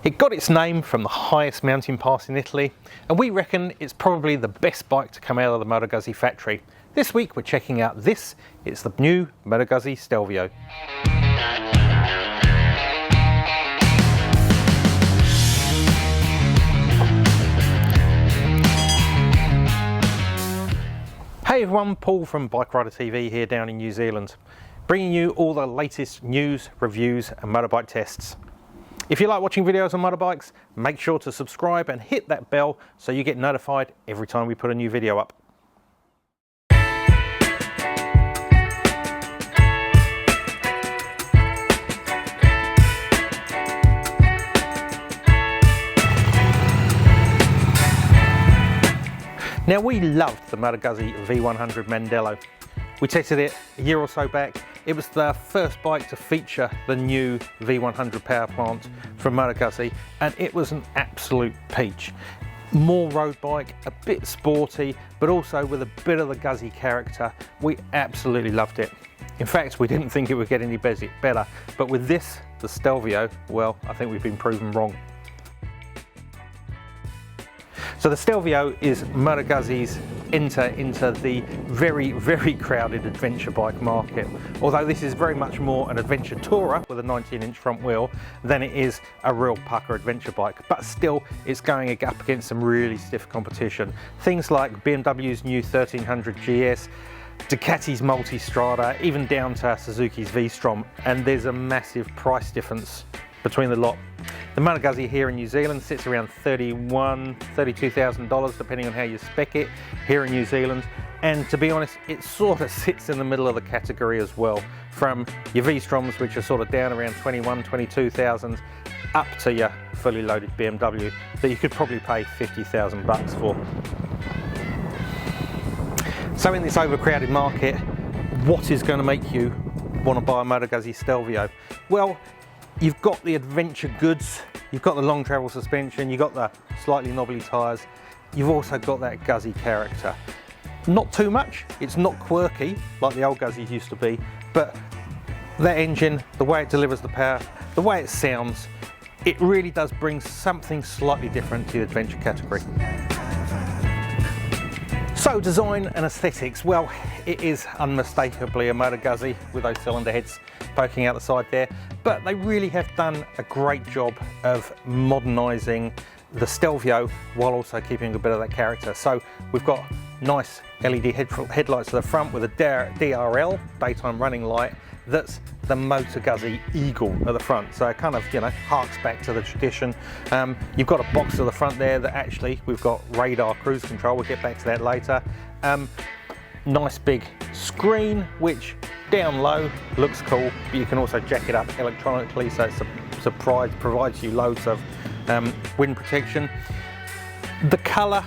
It got its name from the highest mountain pass in Italy, and we reckon it's probably the best bike to come out of the Moto Guzzi factory. This week we're checking out this. It's the new Moto Guzzi Stelvio. Hey everyone, Paul from Bike Rider TV here down in New Zealand, bringing you all the latest news, reviews and motorbike tests. If you like watching videos on motorbikes, make sure to subscribe and hit that bell so you get notified every time we put a new video up. Now, we loved the Moto Guzzi V100 Mandello. We tested it a year or so back. It was the first bike to feature the new V100 power plant from Moto Guzzi, and it was an absolute peach. More road bike, a bit sporty, but also with a bit of the Guzzi character. We absolutely loved it. In fact, we didn't think it would get any better, but with this, the Stelvio, well, I think we've been proven wrong. So the Stelvio is Moto Guzzi's enter into the very, very crowded adventure bike market. Although this is very much more an adventure tourer with a 19-inch front wheel than it is a real pucker adventure bike. But still, it's going up against some really stiff competition. Things like BMW's new 1300 GS, Ducati's Multistrada, even down to Suzuki's V-Strom, and there's a massive price difference between the lot. The Moto Guzzi here in New Zealand sits around $32,000 depending on how you spec it here in New Zealand, and to be honest, it sort of sits in the middle of the category as well, from your V-Stroms, which are sort of down around 22,000 up to your fully loaded BMW that you could probably pay 50,000 bucks for. So in this overcrowded market, what is going to make you want to buy a Moto Guzzi Stelvio? Well, you've got the adventure goods, you've got the long travel suspension, you've got the slightly knobbly tyres, you've also got that Guzzi character. Not too much, it's not quirky like the old Guzzis used to be, but that engine, the way it delivers the power, the way it sounds, it really does bring something slightly different to the adventure category. So design and aesthetics, well, it is unmistakably a Moto Guzzi with those cylinder heads poking out the side there, but they really have done a great job of modernising the Stelvio while also keeping a bit of that character. So we've got nice LED headlights at the front with a DRL, daytime running light, that's the Moto Guzzi Eagle at the front, so it kind of, you know, harks back to the tradition. You've got a box to the front there that actually we've got radar cruise control, we'll get back to that later. Nice big screen which down low looks cool, but you can also jack it up electronically, so it's provides you loads of wind protection. The colour,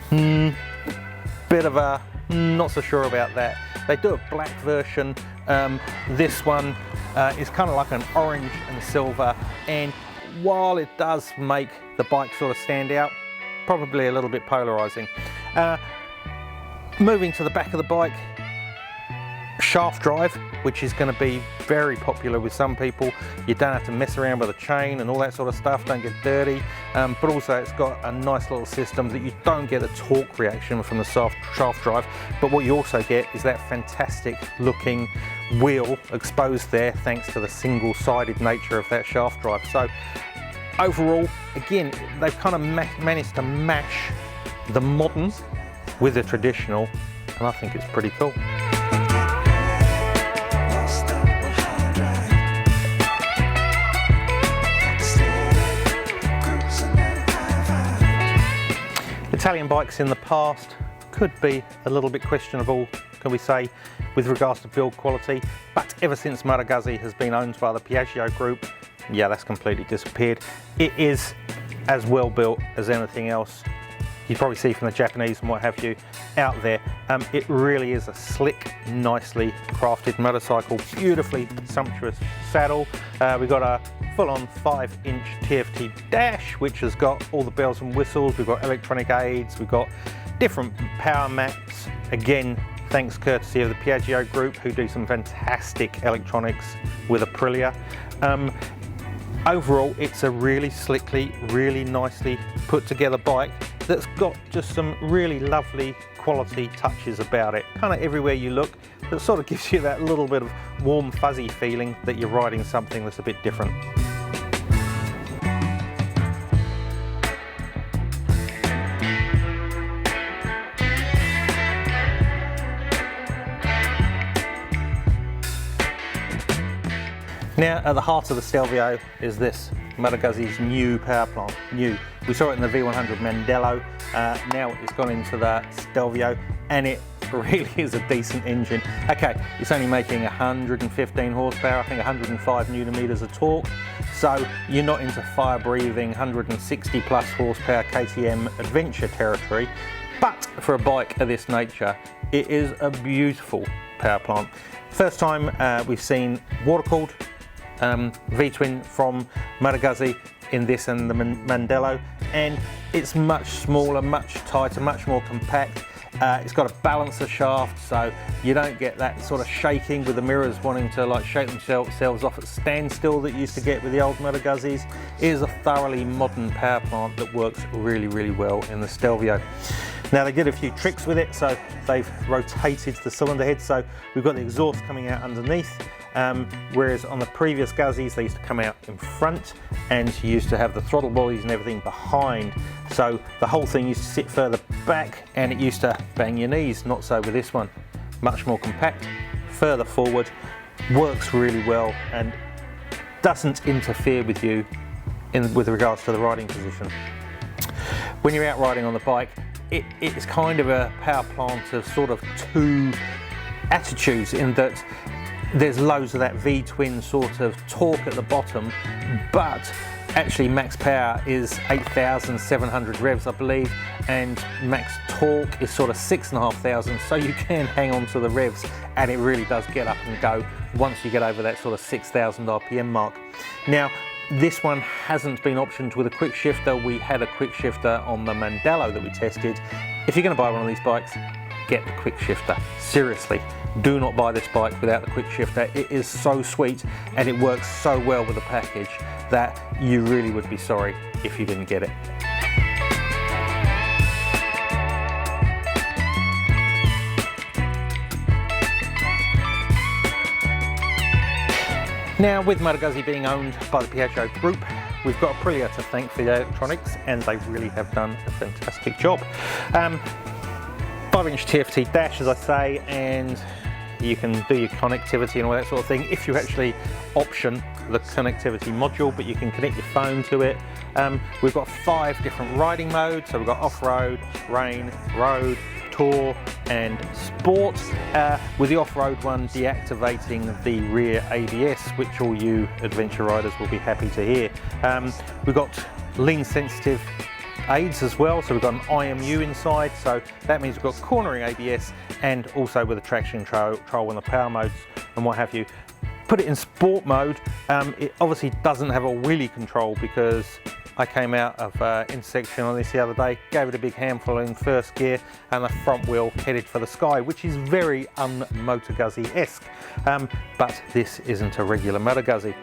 bit of a not so sure about that. They do a black version. This one is kind of like an orange and silver, and while it does make the bike sort of stand out, probably a little bit polarizing. Moving to the back of the bike, shaft drive, which is going to be very popular with some people. You don't have to mess around with a chain and all that sort of stuff, don't get dirty, but also it's got a nice little system that you don't get a torque reaction from the shaft drive, but what you also get is that fantastic looking wheel exposed there thanks to the single-sided nature of that shaft drive. So overall, again, they've kind of managed to mash the modern with the traditional, and I think it's pretty cool. Italian bikes in the past could be a little bit questionable, can we say, with regards to build quality, but ever since Moto Guzzi has been owned by the Piaggio group, yeah, that's completely disappeared. It is as well built as anything else you probably see from the Japanese and what have you out there. It really is a slick, nicely crafted motorcycle, beautifully sumptuous saddle. We've got a full-on 5-inch TFT dash, which has got all the bells and whistles. We've got electronic aids, we've got different power maps, again thanks courtesy of the Piaggio group, who do some fantastic electronics with Aprilia. Overall, it's a really slickly, really nicely put together bike that's got just some really lovely quality touches about it. Kind of everywhere you look, that sort of gives you that little bit of warm, fuzzy feeling that you're riding something that's a bit different. Now, at the heart of the Stelvio is this, Moto Guzzi's new power plant. New. We saw it in the V100 Mandello, now it's gone into the Stelvio, and it really is a decent engine. Okay, it's only making 115 horsepower, I think 105 newton meters of torque, so you're not into fire-breathing 160 plus horsepower KTM adventure territory, but for a bike of this nature, it is a beautiful power plant. First time we've seen water-cooled V-twin from Moto Guzzi in this and the Mandello, and it's much smaller, much tighter, much more compact. It's got a balancer shaft, so you don't get that sort of shaking with the mirrors wanting to like shake themselves off at standstill that you used to get with the old Moto Guzzis. It is a thoroughly modern power plant that works really, really well in the Stelvio. Now, they did a few tricks with it, so they've rotated the cylinder head, so we've got the exhaust coming out underneath, whereas on the previous Guzzis they used to come out in front, and you used to have the throttle bodies and everything behind, so the whole thing used to sit further back and it used to bang your knees. Not so with this one, much more compact, further forward, works really well and doesn't interfere with you with regards to the riding position. When you're out riding on the bike, it's kind of a power plant of sort of two attitudes, in that there's loads of that V-twin sort of torque at the bottom, but actually max power is 8,700 revs, I believe, and max torque is sort of 6,500, so you can hang on to the revs and it really does get up and go once you get over that sort of 6,000 RPM mark. Now, this one hasn't been optioned with a quick shifter. We had a quick shifter on the Mandello that we tested. If you're going to buy one of these bikes, get the quick shifter. Seriously, do not buy this bike without the quick shifter. It is so sweet and it works so well with the package that you really would be sorry if you didn't get it. Now, with Moto Guzzi being owned by the Piaggio Group, we've got Aprilia to thank for the electronics, and they really have done a fantastic job. 5-inch TFT dash, as I say, and you can do your connectivity and all that sort of thing if you actually option the connectivity module, but you can connect your phone to it. We've got 5 different riding modes, so we've got off-road, rain, road, tour and sport, with the off-road one deactivating the rear ABS, which all you adventure riders will be happy to hear. We've got lean sensitive aids as well, so we've got an IMU inside, so that means we've got cornering ABS and also with the traction control and the power modes and what have you. Put it in sport mode, it obviously doesn't have a wheelie control because I came out of intersection on this the other day, gave it a big handful in first gear and the front wheel headed for the sky, which is very un-Moto Guzzi-esque, but this isn't a regular Moto Guzzi.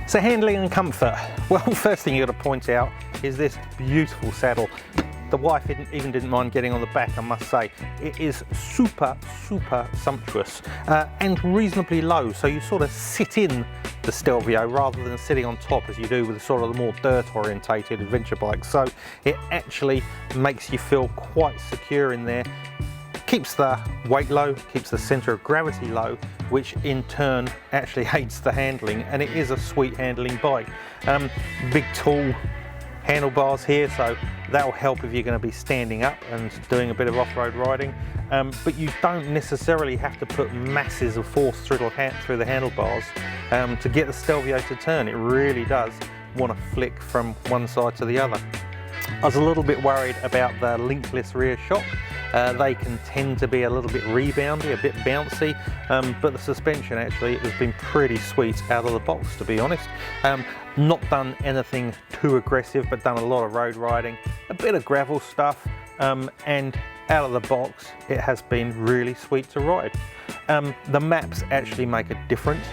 So handling and comfort. Well, first thing you got to point out is this beautiful saddle. The wife even didn't mind getting on the back, I must say. It is super, super sumptuous and reasonably low, so you sort of sit in the Stelvio rather than sitting on top as you do with sort of the more dirt-orientated adventure bikes. So it actually makes you feel quite secure in there. Keeps the weight low, keeps the centre of gravity low, which in turn actually aids the handling, and it is a sweet handling bike. Big tall handlebars here, so that will help if you're going to be standing up and doing a bit of off-road riding, but you don't necessarily have to put masses of force through the handlebars to get the Stelvio to turn. It really does want to flick from one side to the other. I was a little bit worried about the linkless rear shock. They can tend to be a little bit reboundy, a bit bouncy, but the suspension actually has been pretty sweet out of the box, to be honest. Not done anything too aggressive, but done a lot of road riding, a bit of gravel stuff, and out of the box it has been really sweet to ride. The maps actually make a difference,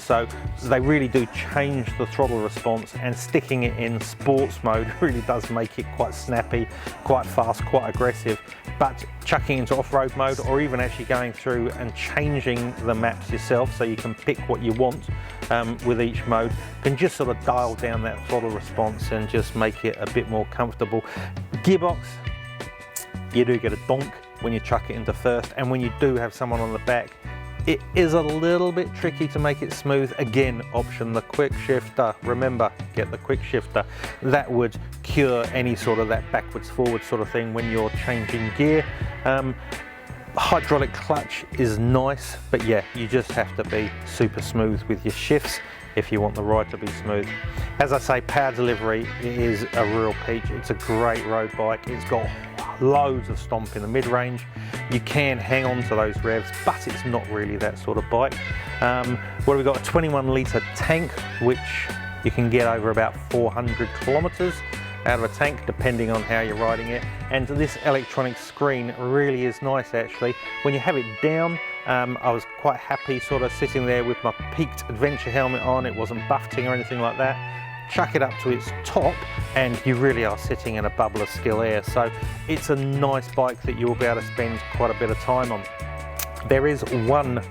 so they really do change the throttle response, and sticking it in sports mode really does make it quite snappy, quite fast, quite aggressive. But chucking into off-road mode, or even actually going through and changing the maps yourself so you can pick what you want with each mode, can just sort of dial down that throttle response and just make it a bit more comfortable. Gearbox, you do get a donk when you chuck it into first, and when you do have someone on the back, it is a little bit tricky to make it smooth. Again, option the quick shifter. Remember, get the quick shifter. That would cure any sort of that backwards forward sort of thing when you're changing gear. Hydraulic clutch is nice, but yeah, you just have to be super smooth with your shifts if you want the ride to be smooth. As I say, power delivery is a real peach. It's a great road bike. It's got loads of stomp in the mid-range. You can hang on to those revs, but it's not really that sort of bike. What have we got? A 21 litre tank, which you can get over about 400 kilometres out of a tank, depending on how you're riding it. And this electronic screen really is nice actually. When you have it down, I was quite happy sort of sitting there with my peaked adventure helmet on. It wasn't buffeting or anything like that. Chuck it up to its top and you really are sitting in a bubble of still air. So it's a nice bike that you'll be able to spend quite a bit of time on. There is one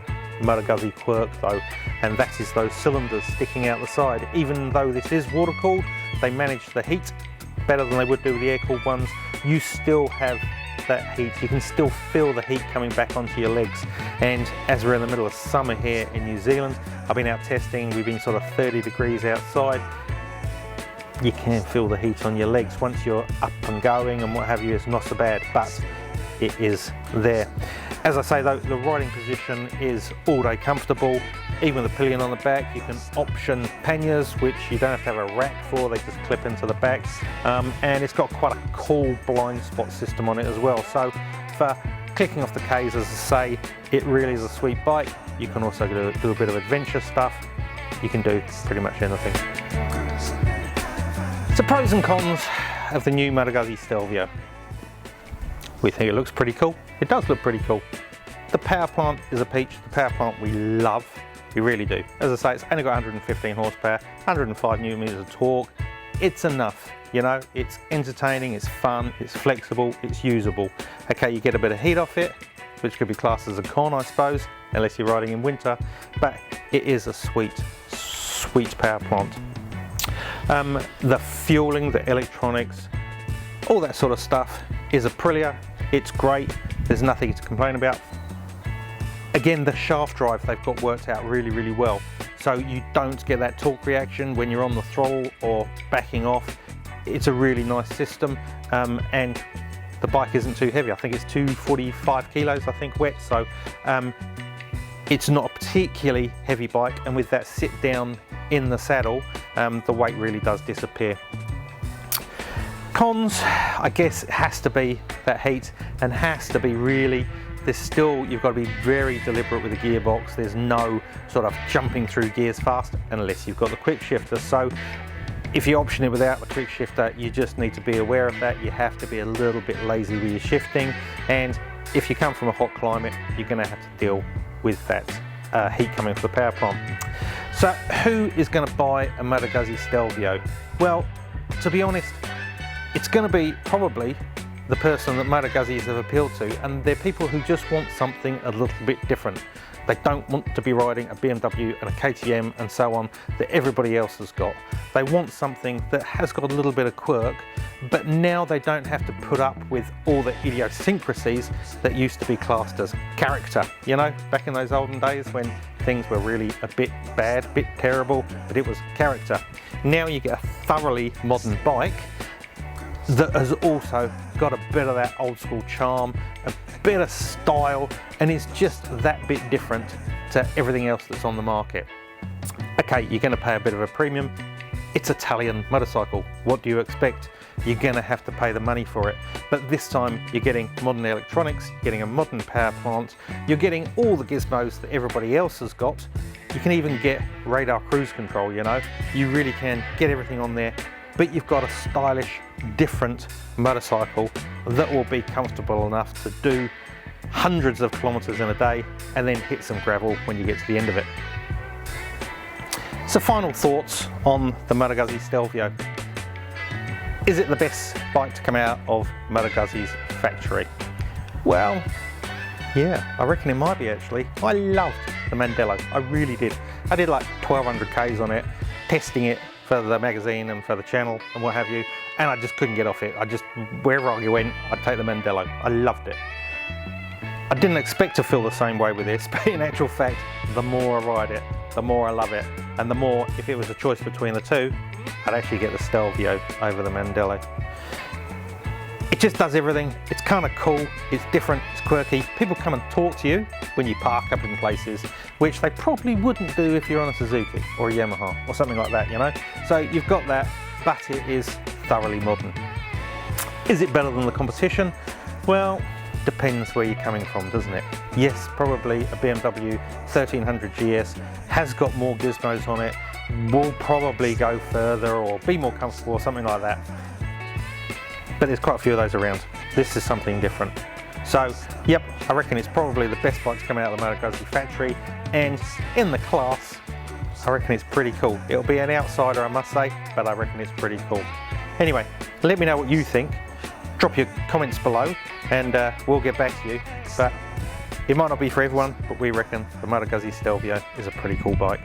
Moto Guzzi quirk though, and that is those cylinders sticking out the side. Even though this is water cooled, they manage the heat better than they would do with the air cooled ones. You still have that heat, you can still feel the heat coming back onto your legs. And as we're in the middle of summer here in New Zealand, I've been out testing, we've been sort of 30 degrees outside. You can feel the heat on your legs. Once you're up and going and what have you, it's not so bad, but it is there. As I say though, the riding position is all day comfortable. Even the pillion on the back, you can option panniers, which you don't have to have a rack for, they just clip into the back. And it's got quite a cool blind spot system on it as well. So for clicking off the Ks, as I say, it really is a sweet bike. You can also do a bit of adventure stuff. You can do pretty much anything. So pros and cons of the new Moto Guzzi Stelvio. We think it looks pretty cool. It does look pretty cool. The power plant is a peach. The power plant we love. We really do. As I say, it's only got 115 horsepower, 105 newton meters of torque. It's enough, you know, it's entertaining, it's fun, it's flexible, it's usable. Okay, you get a bit of heat off it, which could be classed as a con, I suppose, unless you're riding in winter, but it is a sweet, sweet power plant. The fueling, the electronics, all that sort of stuff is Aprilia. It's great, there's nothing to complain about. Again, the shaft drive they've got worked out really, really well. So you don't get that torque reaction when you're on the throttle or backing off. It's a really nice system, and the bike isn't too heavy. I think it's 245 kilos, I think, wet. So it's not a particularly heavy bike, and with that sit down in the saddle, the weight really does disappear. Cons, I guess, it has to be that heat, and has to be really, you've got to be very deliberate with the gearbox. There's no sort of jumping through gears fast unless you've got the quick shifter. So if you option it without the quick shifter, you just need to be aware of that. You have to be a little bit lazy with your shifting, and if you come from a hot climate, you're going to have to deal with that heat coming from the power plant. So who is going to buy a Moto Guzzi Stelvio? Well, to be honest, it's going to be probably the person that Moto Guzzis have appealed to, and they're people who just want something a little bit different. They don't want to be riding a BMW and a KTM and so on that everybody else has got. They want something that has got a little bit of quirk, but now they don't have to put up with all the idiosyncrasies that used to be classed as character. You know, back in those olden days when things were really a bit bad, a bit terrible, but it was character. Now you get a thoroughly modern bike that has also got a bit of that old school charm, a bit of style, and it's just that bit different to everything else that's on the market. Okay, you're going to pay a bit of a premium. It's Italian motorcycle. What do you expect? You're going to have to pay the money for it. But this time you're getting modern electronics, you're getting a modern power plant, you're getting all the gizmos that everybody else has got. You can even get radar cruise control, you know. You really can get everything on there. but you've got a stylish, different motorcycle that will be comfortable enough to do hundreds of kilometers in a day and then hit some gravel when you get to the end of it. So final thoughts on the Moto Guzzi Stelvio. Is it the best bike to come out of Moto Guzzi's factory? Well, yeah, I reckon it might be actually. I loved the Mandello, I really did. I did like 1200 Ks on it, testing it for the magazine and for the channel and what have you, and I just couldn't get off it. Wherever I went, I'd take the Mandello. I loved it. I didn't expect to feel the same way with this, but in actual fact, the more I ride it, the more I love it, and the more, if it was a choice between the two, I'd actually get the Stelvio over the Mandello. It just does everything. It's kind of cool, it's different, it's quirky. People come and talk to you when you park up in places, which they probably wouldn't do if you're on a Suzuki or a Yamaha or something like that, you know? So you've got that, but it is thoroughly modern. Is it better than the competition? Well, depends where you're coming from, doesn't it? Yes, probably a BMW 1300 GS has got more gizmos on it, will probably go further or be more comfortable or something like that. But there's quite a few of those around. This is something different. So, yep, I reckon it's probably the best bike to come out of the Moto Guzzi factory, and in the class, I reckon it's pretty cool. It'll be an outsider, I must say, but I reckon it's pretty cool. Anyway, let me know what you think. Drop your comments below and we'll get back to you. But it might not be for everyone, but we reckon the Moto Guzzi Stelvio is a pretty cool bike.